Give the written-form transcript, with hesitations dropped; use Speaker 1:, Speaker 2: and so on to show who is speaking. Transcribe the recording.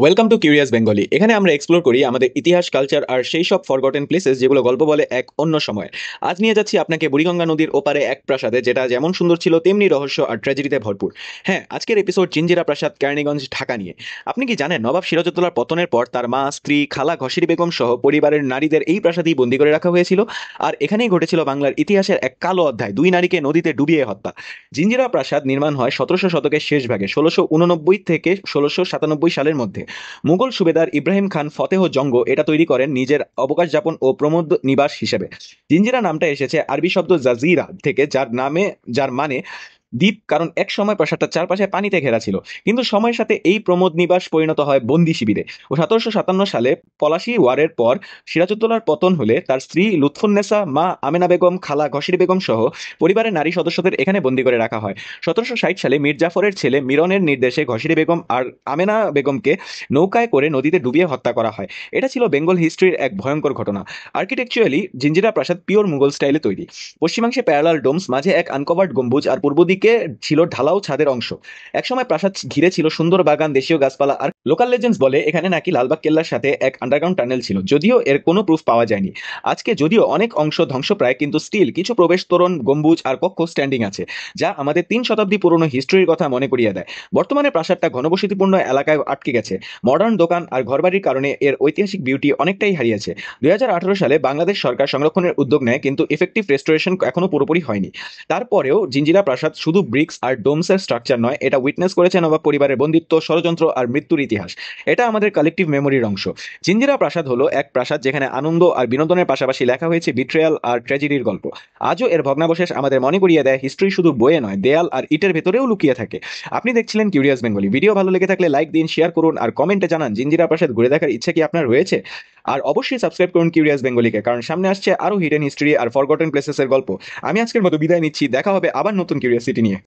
Speaker 1: Welcome to curious Bengali. এখানে আমরা explore করি আমাদের ইতিহাস, কালচার আর সেই সব ফরগটেন প্লেসেস যেগুলো গল্প বলে এক অন্য সময়ের। আজ নিয়ে যাচ্ছি আপনাকে বুড়িগঙ্গা নদীর ওপারে এক প্রাসাদে, যেটা যেমন সুন্দর ছিল তেমনি রহস্য আর ট্র্যাজেডিতে ভরপুর। হ্যাঁ, আজকের এপিসোড জিঞ্জিরা প্রাসাদ, কেরানীগঞ্জ, ঢাকা নিয়ে। আপনি কি জানেন নবাব সিরাজউদ্দৌলার পতনের পর তার মা, স্ত্রী, খালা ঘসিরি বেগম সহ পরিবারের নারীদের এই প্রাসাদেই বন্দী করে রাখা হয়েছিল? আর এখানেই ঘটেছিল বাংলার ইতিহাসের এক কালো অধ্যায়, দুই নারীকে নদীতে ডুবিয়ে হত্যা। জিঞ্জিরা প্রাসাদ নির্মাণ হয় 1700 শতকের শেষ ভাগে, 1689 থেকে 1697 সালের মধ্যে। মুঘল সুবেদার ইব্রাহিম খান ফতেহ জঙ্গ এটা তৈরি করেন নিজের অবকাশ যাপন ও প্রমোদ নিবাস হিসেবে। জিঞ্জিরা নামটা এসেছে আরবি শব্দ জাজিরা থেকে, যার মানে দ্বীপ, কারণ এক সময় প্রাসাদটার চারপাশে পানিতে ঘেরা ছিল। কিন্তু সময়ের সাথে এই প্রমোদ নিবাস পরিণত হয় বন্দি শিবিরে। ও 1757 সালে পলাশি ওয়ারের পর সিরাজউদ্দৌলার পতন হলে তার স্ত্রী লুৎফুন্নেসা, মা আমেনা বেগম, খালা ঘসির বেগম সহ পরিবারের নারী সদস্যদের এখানে বন্দী করে রাখা হয়। 1760 সালে মীর জাফরের ছেলে মিরনের নির্দেশে ঘসিরি বেগম আর আমেনা বেগমকে নৌকায় করে নদীতে ডুবিয়ে হত্যা করা হয়। এটা ছিল বেঙ্গল হিস্ট্রির এক ভয়ঙ্কর ঘটনা। আর্কিটেকচুয়ালি জিঞ্জিরা প্রাসাদ পিওর মুঘল স্টাইলে তৈরি। পশ্চিমাংশে প্যারালাল ডোমস, মাঝে এক আনকভার্ড গম্বুজ, আর পূর্ব দিকে ছিল ঢালাও ছাদের অংশ। একসময় প্রাসাদ ঘিরে ছিল সুন্দর বাগান, দেশীয় গাছপালা, আর লোকাল লেজেন্ডস বলে এখানে নাকি লালবাগ কেল্লার সাথে এক আন্ডারগ্রাউন্ড টানেল ছিল, যদিও এর কোনো প্রুফ পাওয়া যায়নি। আজকে যদিও অনেক অংশ ধ্বংসপ্রায়, কিন্তু স্টিল কিছু প্রবেশ তোরণ, গম্বুজ আর কক্ষ স্ট্যান্ডিং আছে, যা আমাদের 3 শতাব্দী পুরনো হিস্ট্রির কথা মনে করিয়ে দেয়। বর্তমানে প্রাসাদটা ঘনবসতিপূর্ণ এলাকায় আটকে গেছে। মডার্ন দোকান আর ঘরবাড়ির কারণে এর ঐতিহাসিক বিউটি অনেকটাই হারিয়েছে। 2018 সালে বাংলাদেশ সরকার সংরক্ষণের উদ্যোগ নেয়, কিন্তু এফেক্টিভ রেস্টোরেশন এখনো পুরোপুরি হয়নি। তারপরেও জিঞ্জিরা প্রাসাদ শুধু ব্রিক্স আর ডোমসের স্ট্রাকচার নয়, এটা উইটনেস করেছে নবাব পরিবারের বন্দিত্ব, ষড়যন্ত্র আর মৃত্যুর ইতিহাস। এটা আমাদের কালেকটিভ মেমোরির অংশ। জিঞ্জিরা প্রাসাদ হলো এক প্রাসাদ যেখানে আনন্দ আর বিনোদনের পাশাপাশি লেখা হয়েছে বিট্রেয়াল আর ট্র্যাজেডির গল্প। আজও এর ভগ্নাবশেষ আমাদের মনে করিয়ে দেয় হিস্ট্রি শুধু বইয়ে নয়, দেয়াল আর ইটের ভেতরেও লুকিয়ে থাকে। আপনি দেখছিলেন কিউরিয়াস বেঙ্গলি। ভিডিও ভালো লেগে থাকলে লাইক দিন, শেয়ার করুন আর কমেন্টে জানান জিঞ্জিরা প্রাসাদ ঘুরে দেখার ইচ্ছা কি আপনার রয়েছে। আর অবশ্যই সাবস্ক্রাইব করুন কিউরিয়াস বেঙ্গলিকে, কারণ সামনে আসছে আরো হিডেন হিস্ট্রি আর ফরগটেন প্লেসেস এর গল্প। আমি আজকের মতো বিদায় নিচ্ছি, দেখা হবে আবার নতুন কিউরিয়াসিটি নিয়ে।